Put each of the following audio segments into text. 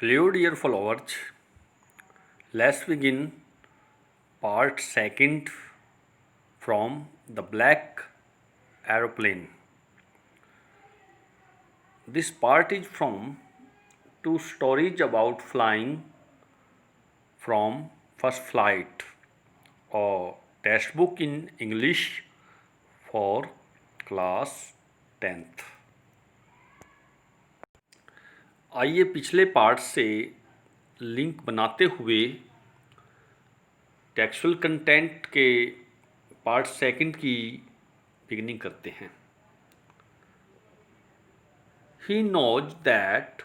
Hello, dear followers. Let's begin part second from the Black Aeroplane. This part is from two stories about flying from first flight, a textbook in English for class 10th. आइए पिछले part से link बनाते हुए textual content के part second की beginning करते हैं. He knows that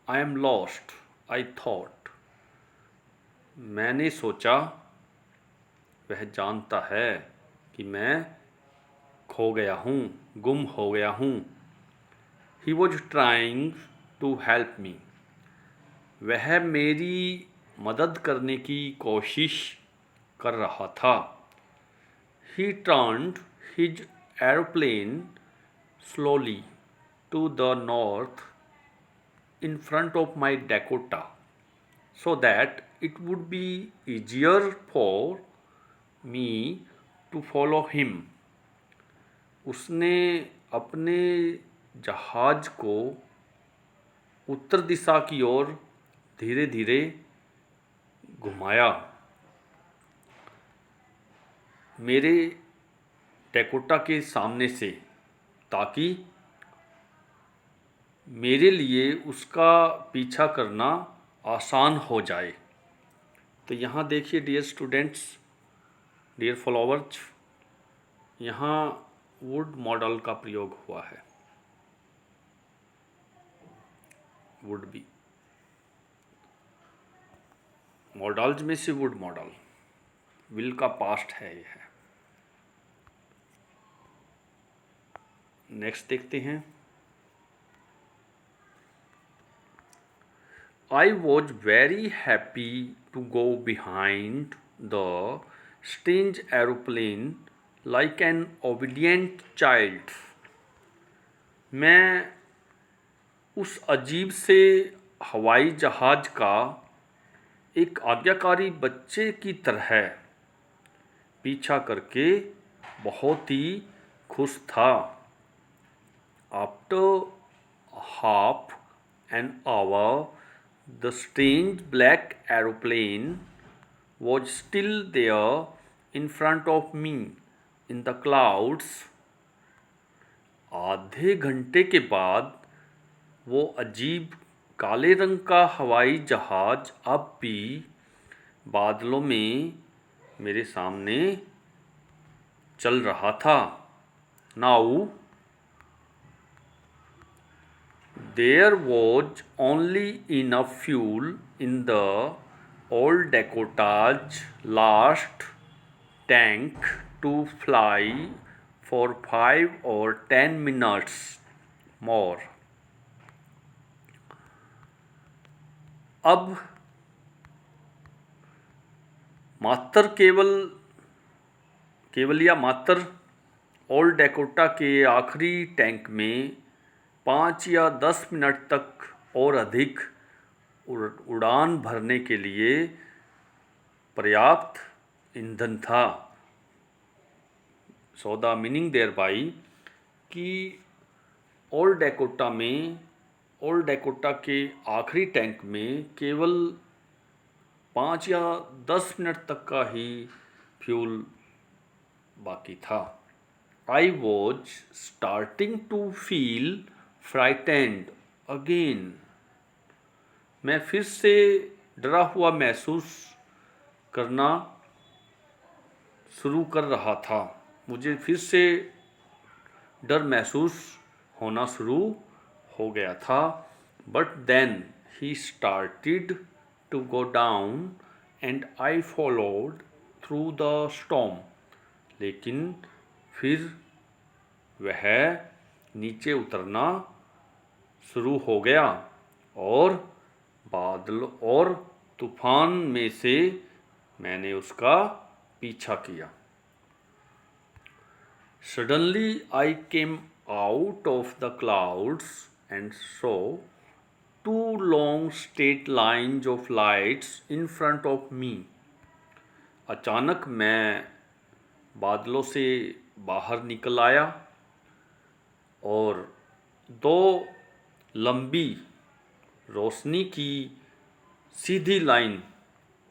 I am lost, I thought. मैंने सोचा, वह जानता है कि मैं खो गया हूँ, गुम हो गया हूँ. He was trying to help me. वह मेरी मदद करने की कोशिश कर रहा था. He turned his aeroplane slowly to the north in front of my Dakota so that it would be easier for me to follow him. उसने अपने जहाज को उत्तर दिशा की ओर धीरे धीरे घुमाया मेरे डेकोटा के सामने से, ताकि मेरे लिए उसका पीछा करना आसान हो जाए. तो यहाँ देखिए डियर स्टूडेंट्स, डियर फॉलोवर्स, यहाँ वुड मॉडल का प्रयोग हुआ है. वुड बी मॉडल्स में से वुड मॉडल, विल का पास्ट है यह. नेक्स्ट देखते हैं. I was very happy to go behind the strange aeroplane like an obedient child. मैं उस अजीब से हवाई जहाज का एक आज्ञाकारी बच्चे की तरह पीछा करके बहुत ही खुश था. After half an hour, the strange black aeroplane was still there in front of me in the clouds. आधे घंटे के बाद वो अजीब काले रंग का हवाई जहाज अब भी बादलों में मेरे सामने चल रहा था. Now there was only enough fuel in the old Dakota's last tank to fly for 5 or 10 minutes more. अब मात्र ओल्ड डेकोटा के आखिरी टैंक में 5 या 10 मिनट तक और अधिक उड़ान भरने के लिए पर्याप्त ईंधन था. सो द मीनिंग देयर बाई कि ओल्ड डेकोटा के आखिरी टैंक में केवल 5 या 10 मिनट तक का ही फ्यूल बाकी था. I was starting to feel frightened again. मैं फिर से डरा हुआ महसूस करना शुरू कर रहा था. मुझे फिर से डर महसूस होना शुरू हो गया था. But then he started to go down and I followed through the storm. लेकिन फिर वह नीचे उतरना शुरू हो गया और बादल और तूफान में से मैंने उसका पीछा किया. Suddenly I came out of the clouds and saw two long straight lines of lights in front of me. अचानक मैं बादलों से बाहर निकल आया और दो लंबी रोशनी की सीधी लाइन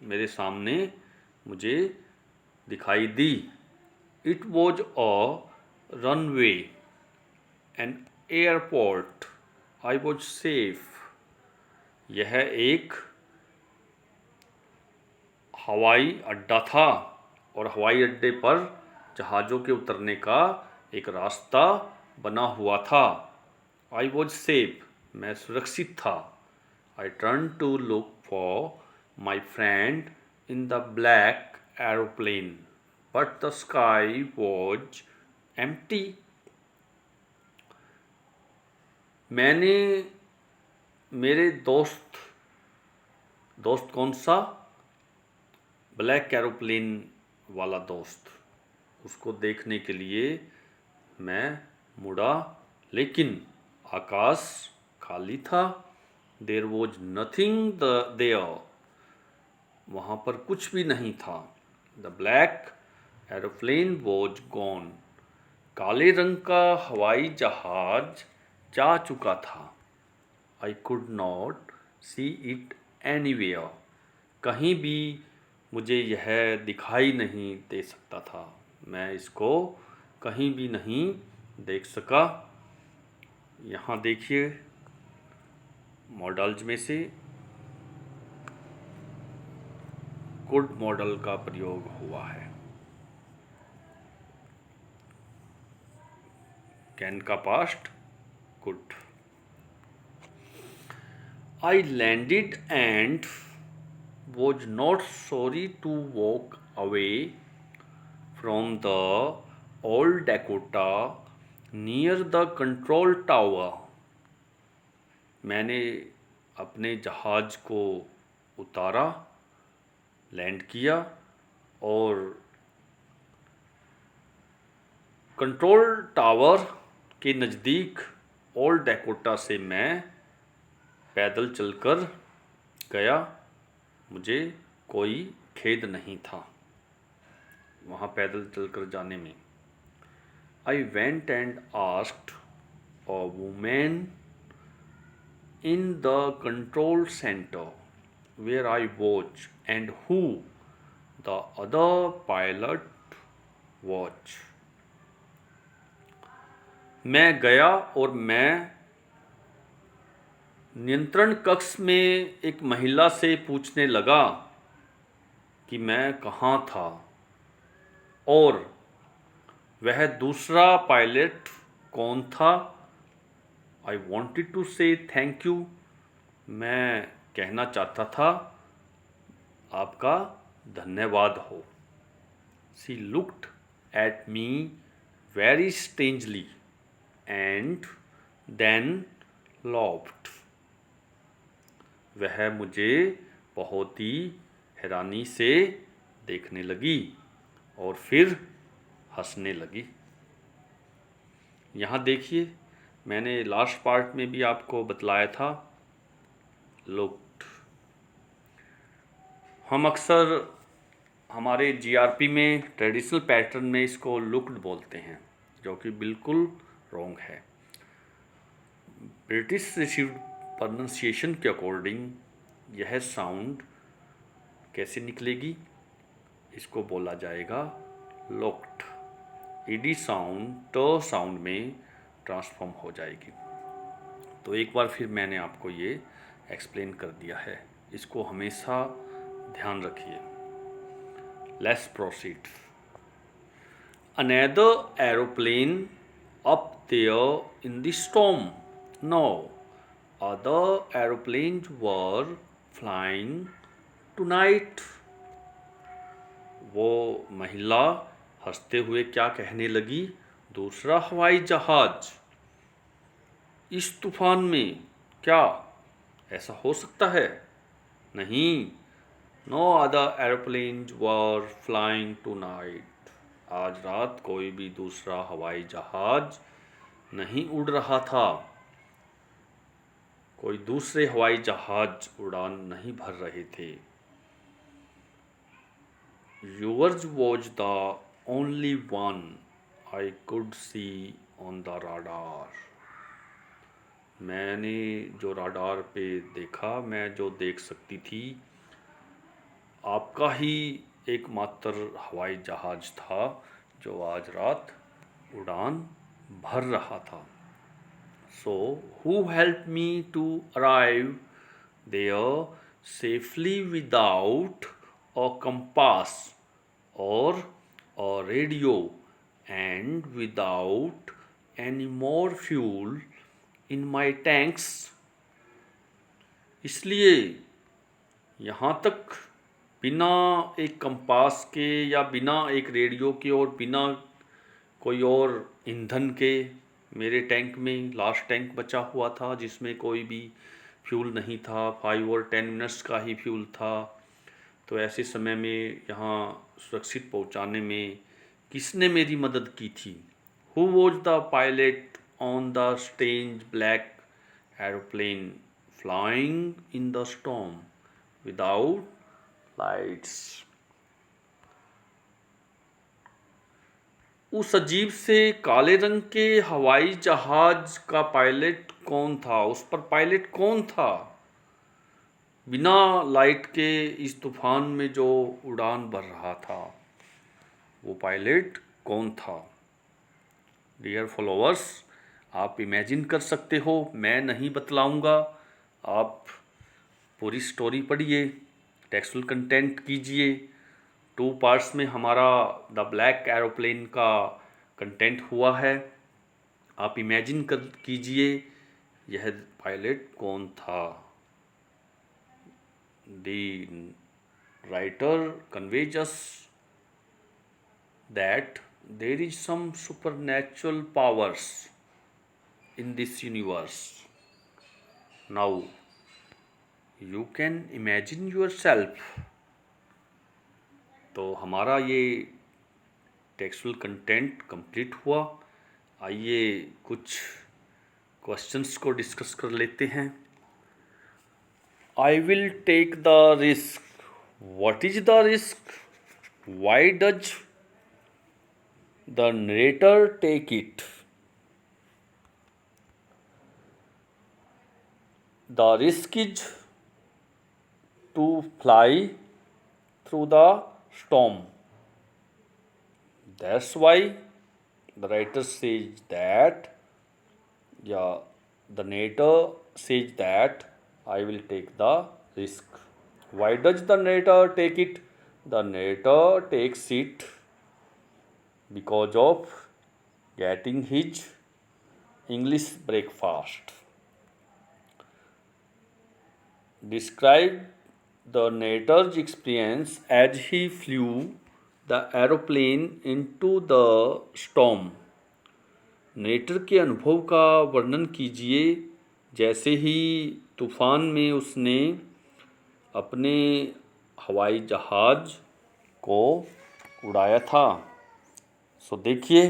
मेरे सामने मुझे दिखाई दी. It was a runway, an airport. I was safe. यह एक हवाई अड्डा था और हवाई अड्डे पर जहाज़ों के उतरने का एक रास्ता बना हुआ था. I was safe. मैं सुरक्षित था. I turned to look for my friend in the black aeroplane, but the sky was empty. मैंने मेरे दोस्त कौन सा? ब्लैक एरोप्लेन वाला दोस्त. उसको देखने के लिए मैं मुड़ा, लेकिन आकाश खाली था. There was nothing there. वहाँ पर कुछ भी नहीं था. The black aeroplane was gone. काले रंग का हवाई जहाज जा चुका था. I could not see it anywhere. कहीं भी मुझे यह दिखाई नहीं दे सकता था. मैं इसको कहीं भी नहीं देख सका. यहाँ देखिए मॉडल्स में से कुड मॉडल का प्रयोग हुआ है. कैन का past could. I landed and was not sorry to walk away from the old Dakota near the control tower. मैंने अपने जहाज को उतारा, लैंड किया और कंट्रोल टावर के नज़दीक ओल्ड डैकोटा से मैं पैदल चलकर गया. मुझे कोई खेद नहीं था वहाँ पैदल चलकर जाने में. I went and asked a woman in the control center where I was and who the other pilot was. मैं गया और मैं नियंत्रण कक्ष में एक महिला से पूछने लगा कि मैं कहाँ था और वह दूसरा पायलट कौन था. I wanted to say thank you. मैं कहना चाहता था आपका धन्यवाद हो. She looked at me very strangely and then laughed. वह मुझे बहुत ही हैरानी से देखने लगी और फिर हंसने लगी. यहाँ देखिए मैंने लास्ट पार्ट में भी आपको बतलाया था लुक्ड. हम अक्सर हमारे जीआरपी में ट्रेडिशनल पैटर्न में इसको लुक्ड बोलते हैं, जो कि बिल्कुल रॉन्ग है. ब्रिटिश रिसीव्ड प्रोनाउंसिएशन के अकॉर्डिंग यह साउंड कैसे निकलेगी, इसको बोला जाएगा लुक्ड. ईडी साउंड ट साउंड में ट्रांसफॉर्म हो जाएगी. तो एक बार फिर मैंने आपको ये एक्सप्लेन कर दिया है, इसको हमेशा ध्यान रखिए. Let's proceed. Another aeroplane up there in the storm. No, other aeroplanes were flying tonight. वो महिला हंसते हुए क्या कहने लगी, दूसरा हवाई जहाज इस तूफान में क्या ऐसा हो सकता है? नहीं. No other aeroplanes were flying tonight. आज रात कोई भी दूसरा हवाई जहाज नहीं उड़ रहा था. कोई दूसरे हवाई जहाज उड़ान नहीं भर रहे थे। Yours was the only one I could see on the radar. मैंने जो राडार पे देखा, मैं जो देख सकती थी, आपका ही एकमात्र हवाई जहाज था जो आज रात उड़ान भर रहा था। So, who helped me to arrive there safely without a compass or a radio and without any more fuel in my tanks? इसलिए यहाँ तक बिना एक कंपास के या बिना एक रेडियो के और बिना कोई और ईंधन के मेरे टैंक में, लास्ट टैंक बचा हुआ था जिसमें कोई भी फ्यूल नहीं था, 5 और 10 मिनट्स का ही फ्यूल था। तो ऐसे समय में यहाँ सुरक्षित पहुँचाने में किसने मेरी मदद की थी? Who was the pilot on the strange black aeroplane flying in the storm without lights? उस अजीब से काले रंग के हवाई जहाज का पायलट कौन था? उस पर पायलट कौन था? बिना लाइट के इस तूफान में जो उड़ान भर रहा था, वो पायलट कौन था? डियर फॉलोअर्स, आप इमेजिन कर सकते हो, मैं नहीं बतलाऊंगा। आप पूरी स्टोरी पढ़िए, टेक्सुअल कंटेंट कीजिए। 2 पार्ट्स में हमारा द ब्लैक एरोप्लेन का कंटेंट हुआ है। आप इमेजिन कर कीजिए यह पायलट कौन था। The writer conveys us that there is some supernatural powers in this universe. Now you can imagine yourself. तो हमारा ये टेक्सुअल कंटेंट कंप्लीट हुआ। आइए कुछ क्वेश्चंस को डिस्कस कर लेते हैं। I will take the risk. What is the risk? Why does the narrator take it? The risk is to fly through the storm. That's why the writer says that, the narrator says that I will take the risk. Why does the narrator take it? The narrator takes it because of getting his English breakfast. Describe the narrator's experience as he flew the aeroplane into the storm. Narrator के अनुभव का वर्णन कीजिए जैसे ही तूफान में उसने अपने हवाई जहाज को उड़ाया था। सो देखिए,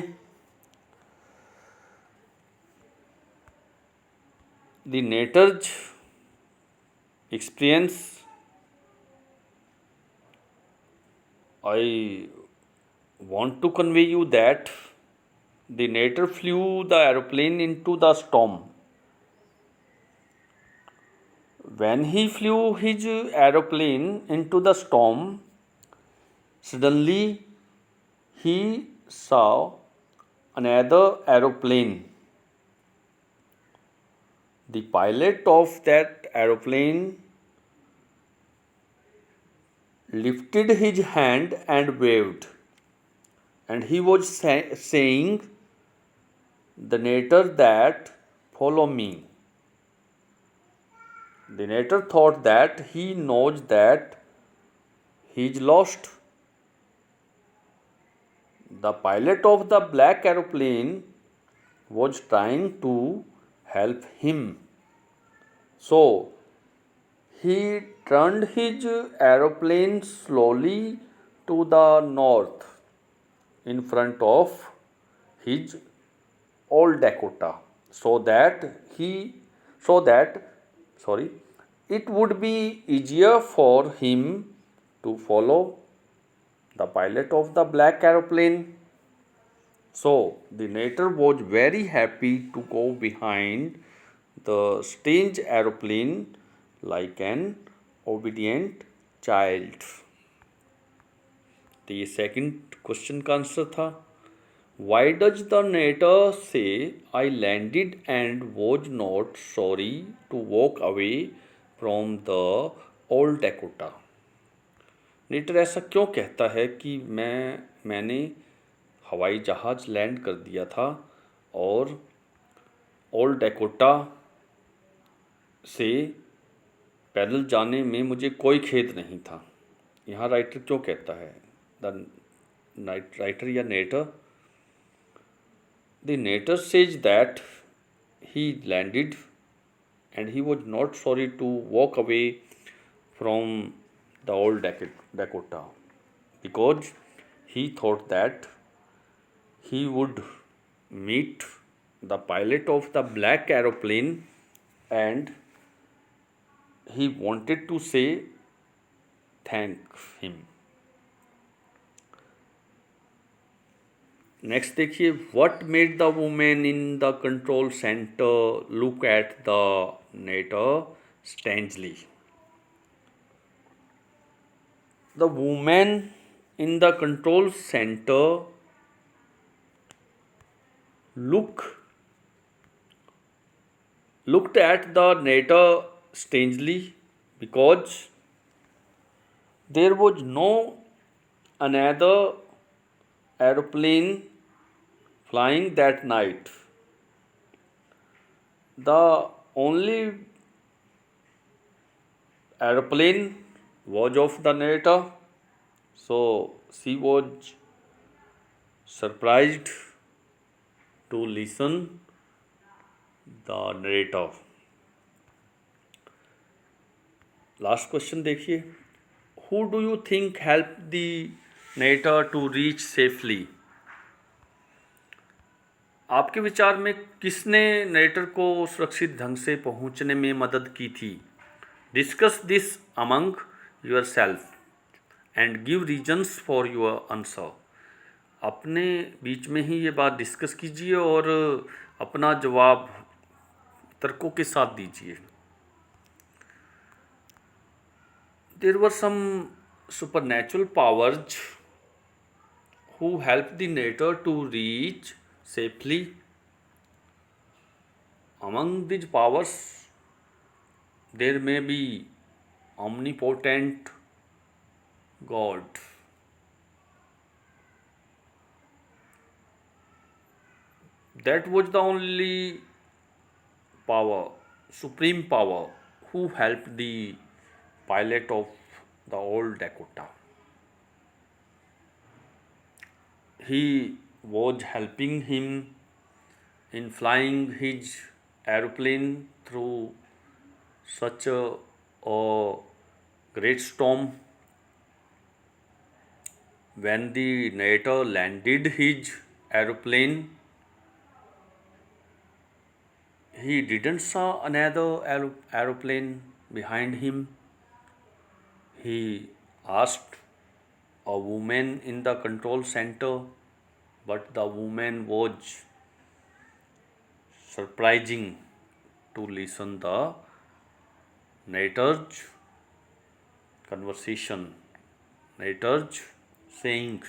the नेरेटर्स experience, I want to convey you that the narrator flew the aeroplane into the storm. When he flew his aeroplane into the storm, suddenly he saw another aeroplane. The pilot of that aeroplane lifted his hand and waved, and he was saying the narrator that follow me. The narrator thought that he knows that he is lost. The pilot of the black aeroplane was trying to help him. So he turned his aeroplane slowly to the north in front of his old Dakota so that sorry, it would be easier for him to follow the pilot of the black aeroplane. So the narrator was very happy to go behind the strange aeroplane like an obedient child. तो ये second question का answer था. Why does the narrator say I landed and was not sorry to walk away from the old Dakota? नेटर ऐसा क्यों कहता है कि मैंने हवाई जहाज लैंड कर दिया था और ओल्ड डैकोटा से पैदल जाने में मुझे कोई खेद नहीं था. यहाँ राइटर क्यों कहता है? द राइटर या नेटर, the narrator says that he landed and he was not sorry to walk away from the old Dakota because he thought that he would meet the pilot of the black aeroplane and he wanted to say thank him. Next देखिए, what made the women in the control centre look at the narrator strangely. The women in the control centre looked at the narrator strangely because there was no another aeroplane flying that night. The only aeroplane was of the narrator, so she was surprised to listen the narrator. Last question देखिए, who do you think helped the narrator to reach safely? आपके विचार में किसने narrator को सुरक्षित ढंग से पहुंचने में मदद की थी? Discuss this among your self and give reasons for your answer. अपने बीच में ही ये बात डिस्कस कीजिए और अपना जवाब तर्कों के साथ दीजिए. There were some supernatural powers who helped the narrator to reach safely. Among these powers, there may be omnipotent God. That was the only power, supreme power, who helped the pilot of the old Dakota. He was helping him in flying his aeroplane through such a great storm. When the narrator landed his aeroplane, he didn't saw another aeroplane behind him. He asked a woman in the control center, but the woman was surprising to listen the narrator's conversation, narrator's saying.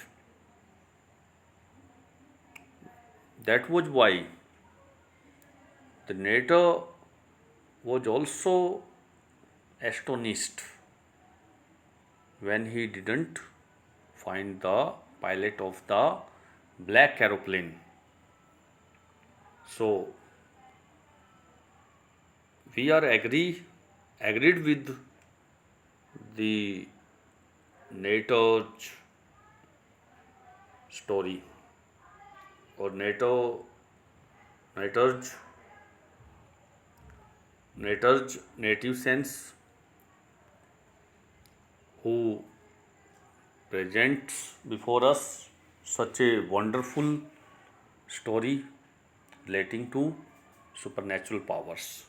That was why the narrator was also astonished when he didn't find the pilot of the black aeroplane. So we are agreed with the narrator's story or narrator's native sense, who presents before us such a wonderful story relating to supernatural powers.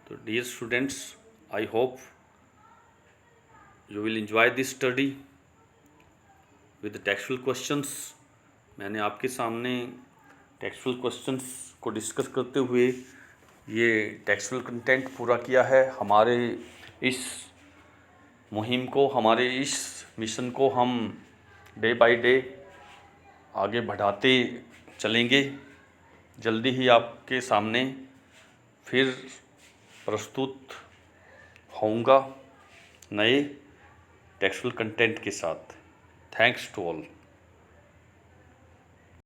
तो तो dear students, I hope you will enjoy this study with the textual questions। मैंने आपके सामने textual questions को discuss करते हुए ये textual content पूरा किया है। हमारे इस मुहिम को, हमारे इस मिशन को हम डे बाय डे आगे बढ़ाते चलेंगे। जल्दी ही आपके सामने फिर प्रस्तुत होऊंगा नए टेक्सचुअल कंटेंट के साथ। Thanks to all.